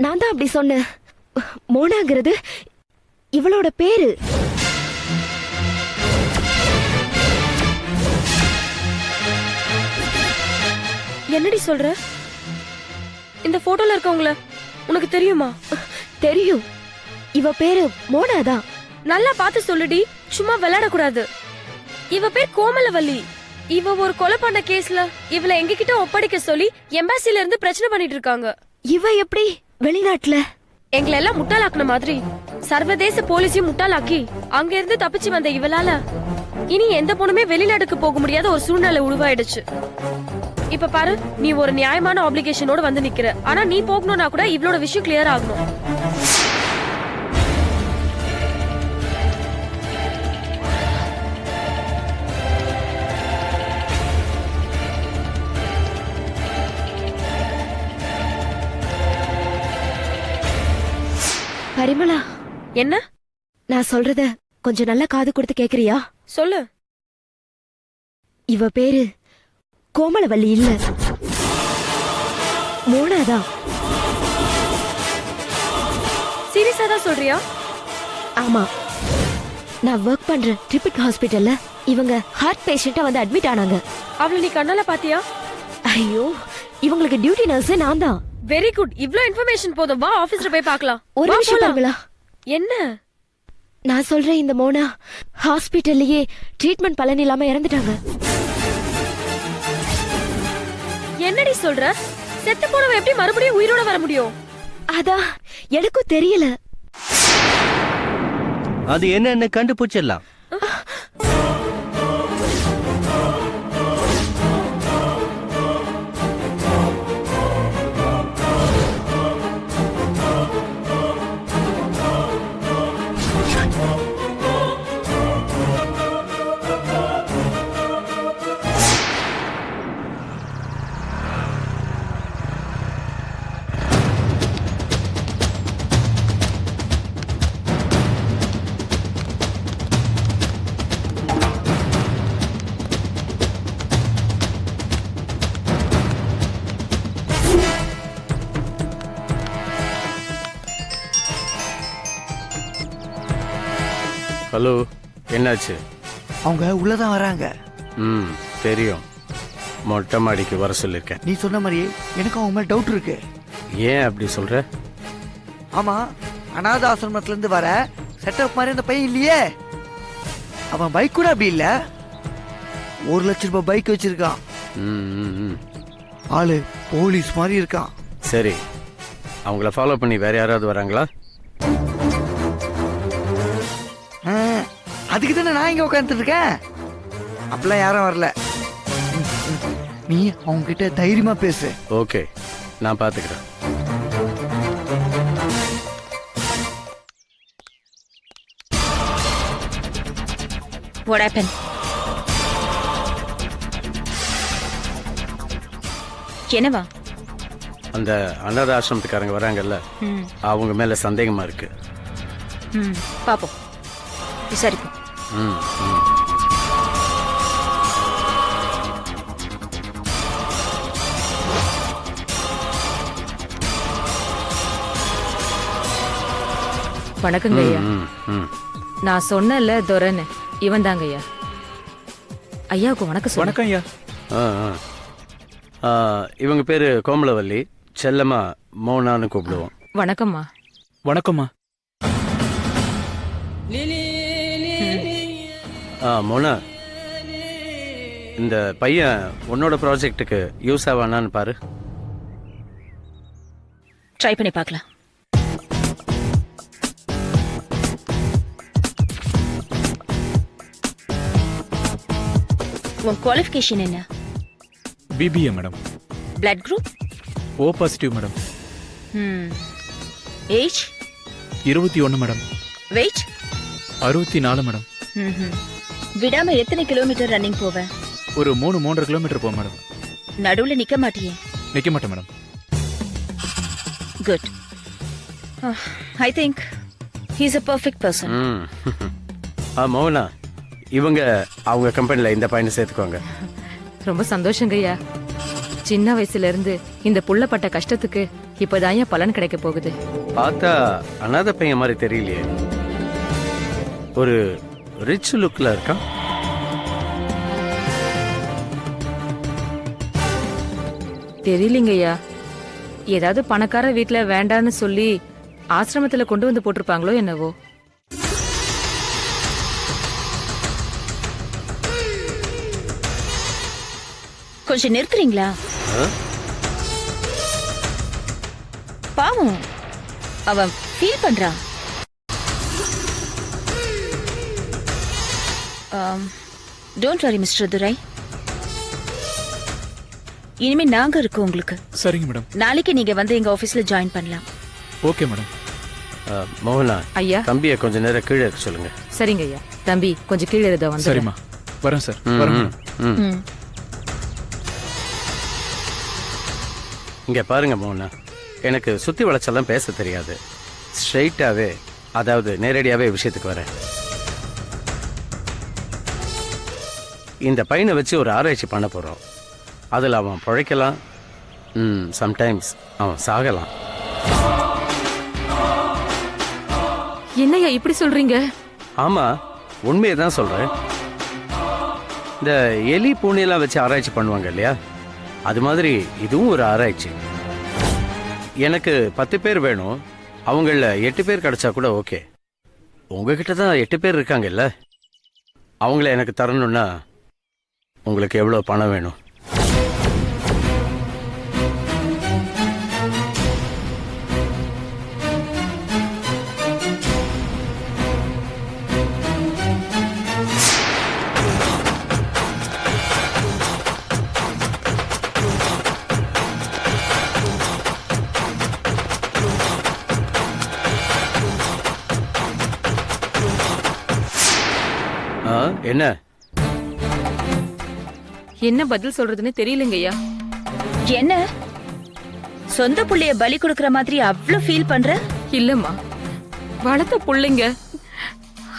நான் தான் அப்படி சொன்னேன். மோனாங்கிறது இவளோட பேரு. என்னடி சொல்ற? இந்த போட்டோல இருக்கவங்கள உனக்கு தெரியுமா? தெரியும். இவ பேரு மோனாதான். நல்லா பார்த்து சொல்லுடி, சும்மா விளையாட கூடாது. இவ பேர் கோமலவல்லி. இவ ஒரு கொலை பண்ண கேஸ்ல இவளை எங்க கிட்ட ஒப்படைக்க சொல்லி எம்பாசில இருந்து பிரச்சனை பண்ணிட்டு இருக்காங்க. இவ எப்படி வெளிநாட்டுல? எங்களை எல்லாம் முட்டாளாக்குன மாதிரி சர்வதேச போலீஸையும் முட்டாளாக்கி அங்க இருந்து தப்பிச்சு வந்த இவளால இனி எந்த பொண்ணுமே வெளிநாட்டுக்கு போக முடியாத ஒரு சூழ்நிலை உருவாயிடுச்சு. இப்ப பாரு, நீ ஒரு நியாயமான ஆப்ளிகேஷனோட வந்து நிக்கிற. ஆனா நீ போகணும்னா கூட இவளோட விஷயம் கிளியர் ஆகணும். பரிமளா, என்ன? நான் சொல்றத கொஞ்சம் நல்லா காது கொடுத்து கேக்குறியா? சொல்லு. இவ பேரு கோமலவல்லி இல்ல, மோனாதான். சீரியஸா தான் சொல்றியா? ஆமா, நான் ஒர்க் பண்ற ட்ரிபிட் ஹாஸ்பிட்டல்ல இவங்க ஹார்ட் பேஷண்டா வந்து அட்மிட் ஆனாங்க. அவளை நீ கண்ணால பாத்தியா? ஐயோ, இவங்களுக்கு டியூட்டி நர்ஸ் நான் தான். Very good. இவ்ளோ இன்ஃபர்மேஷன் போதும். வா ஆபீஸ்ல போய் பார்க்கலாம். ஒரு வா நிமிஷம் போலாம். பரிமளா. என்ன? நான் சொல்றேன், இந்த மோனா ஹாஸ்பிட்டல்லயே ட்ரீட்மெண்ட் பலன் இல்லாம இறந்துட்டாங்க. என்னடி சொல்ற? செத்து போனவ எப்படி மறுபடியும் உயிரோட வர முடியும்? அதான் எனக்கும் தெரியல. அது என்னன்னு கண்டுபிடிச்சிடலாம். ஹலோ, என்னாச்சு? அவங்க உள்ளதான் வராங்க. தெரியும். மொட்டை மாடிக்கு வர சொல்லிருக்கேன். நீ சொன்ன மாதிரியே எனக்கு அவங்க மேல டவுட் இருக்கு. ஏன் அப்படி சொல்ற? ஆமா, அநாத ஆசிரமத்துல இருந்து வர செட்டப் மாதிரி அந்த பையன் இல்லையே. அவன் பைக் கூட அப்படி இல்ல. 1 லட்சம் ரூபாய் பைக் வச்சிருக்கான். ஆளு போலீஸ் மாதிரி இருக்கான். சரி, அவங்கள ஃபாலோ பண்ணி வேற யாராவது வராங்களா? அதுக்கு தானே நான் இங்க உட்காந்துட்டு இருக்கேன். அப்பெல்லாம் யாரும் வரல. நீ அவங்க கிட்ட தைரியமா பேசு. ஓகே, நான் பாத்துக்கிறேன். What happened? என்னவா? அந்த அனாத ஆசிரமத்துக்காரங்க வராங்கல்ல, அவங்க மேல சந்தேகமா இருக்கு. பாப்போம், விசாரிப்போம். வணக்கங்க ஐயா. நான் சொன்னல துரன்னு, இவன் தாங்க ஐயா. ஐயாவுக்கு வணக்கம் சொல்லுங்க. வணக்கம் ஐயா. இவங்க பேரு கோமலவல்லி, செல்லமா மோனான்னு கூப்பிடுவோம். வணக்கம்மா. வணக்கம்மா. மோனா, இந்த பையன் உன்னோட ப்ராஜெக்டுக்கு யூஸ் ஆவானான்னு பாரு. ட்ரை பண்ணி பார்க்கலாம். உன் குவாலிஃபிகேஷன் என்ன? BBA madam. Blood group? O positive madam. Age? 21 madam. Weight? 64 madam. விடாம எத்தனை கிலோமீட்டர் ரன்னிங் போவ? ஒரு 3-3.5 கிலோமீட்டர் போகும் மேடம். நடுவுல நிக்க மாட்டியே? நிக்க மாட்டேன் madam. Good. I think he is a perfect person. Mona, இவங்க அவங்க கம்பெனில இந்த பையனை சேர்த்துக்கோங்க. ரொம்ப சந்தோஷங்க ஐயா. சின்ன வயசுல இருந்து இந்த புள்ள பட்ட கஷ்டத்துக்கு இப்பதான் ஏன் பலன் கிடைக்க போகுது. பார்த்தா அனாதை பையன் மாதிரி தெரியலையே. ஒரு ரிச் லுக்ல இருக்கான். தெரியலங்கய்யா, ஏதாவது பணக்கார வீட்ல வேண்டான்னு சொல்லி ஆசிரமத்துல கொண்டு வந்து போட்டிருப்பாங்களோ என்னவோ. கொஞ்சம் நிறுத்துறீங்களா? பாவம், அவன் ஃபீல் பண்றான். டோன்ட் வரி மிஸ்டர் துரை, இனிமே நாங்க இருக்கோம் உங்களுக்கு. சரிங்க மேடம். நாளைக்கு நீங்க வந்து எங்க ஆபீஸ்ல ஜாயின் பண்ணலாம். Okay madam. மோகனா, ஐயா. தம்பியை கொஞ்ச நேரம் கீழே இருக்க சொல்லுங்க. சரிங்க ஐயா. தம்பி கொஞ்சம் கீழே இருந்த வந்து. சரிம்மா, வரேன் சார். வரேன் மேடம். ம். இங்க பாருங்க மோகனா, எனக்கு சுத்தி வளைச்செல்லாம் பேச தெரியாது. ஸ்ட்ரெயிட்டாவே, அதாவது நேரடியாவே விஷயத்துக்கு வரேன். இந்த பையனை வச்சு ஒரு ஆராய்ச்சி பண்ண போறோம். அதில் அவன் பிழைக்கலாம், சம்டைம்ஸ் அவன் சாகலாம். என்னய்யா இப்படி சொல்றீங்க? ஆமா, உண்மையை தான் சொல்றேன். இந்த எலி பூனையெல்லாம் வச்சு ஆராய்ச்சி பண்ணுவாங்க இல்லையா, அது மாதிரி இதுவும் ஒரு ஆராய்ச்சி. எனக்கு 10 பேர் வேணும், அவங்கள 8 பேர் கிடைச்சா கூட ஓகே. உங்ககிட்ட தான் 8 பேர் இருக்காங்கல்ல, அவங்கள எனக்கு தரணும்னா உங்களுக்கு எவ்வளோ பணம் வேணும்? என்ன என்ன பதில் சொல்றதுன்னு தெரியலங்கய்யா. என்ன சொந்த புள்ளைய பலி கொடுக்கற மாதிரி அவ்ளோ ஃபீல் பண்ற? இல்லம்மா, வளர்த்த புள்ளைங்க,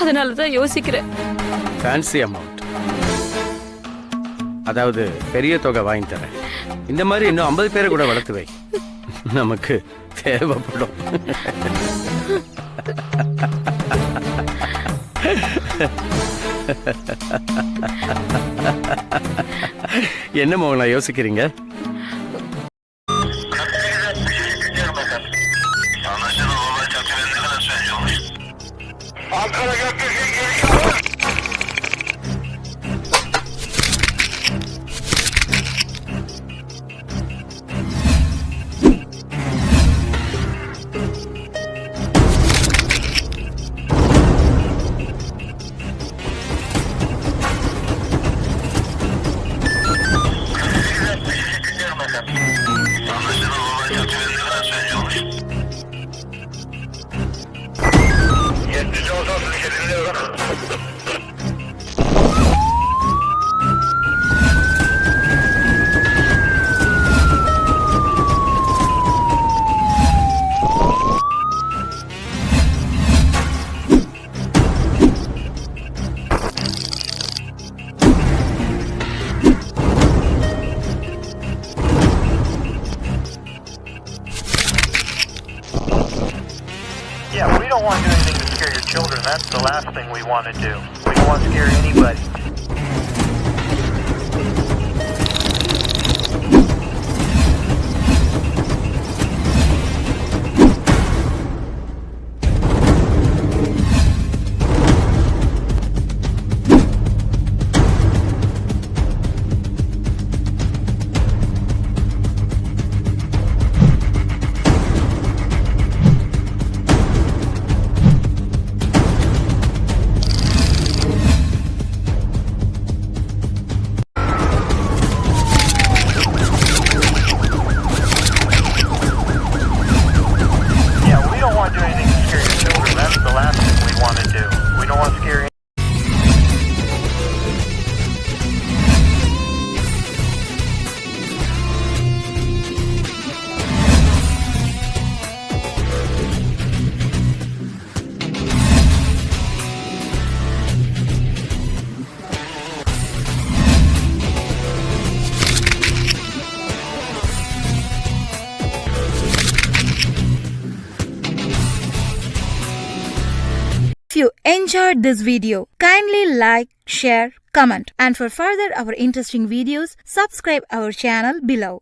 அதனாலதான் யோசிக்கிறேன். ஃபேன்சி அமௌண்ட், அதாவது பெரிய தொகை வாங்கி தரேன். இந்த மாதிரி இன்னும் 50 பேரை கூட வளர்த்து வை, நமக்கு தேவைப்படும். என்ன மோகனா யோசிக்கிறீங்க? Yeah, we don't want to do anything to scare your children. That's the last thing we want to do. We don't want to scare anybody. you enjoyed this video, kindly like, share, comment, and for further our interesting videos, subscribe our channel below.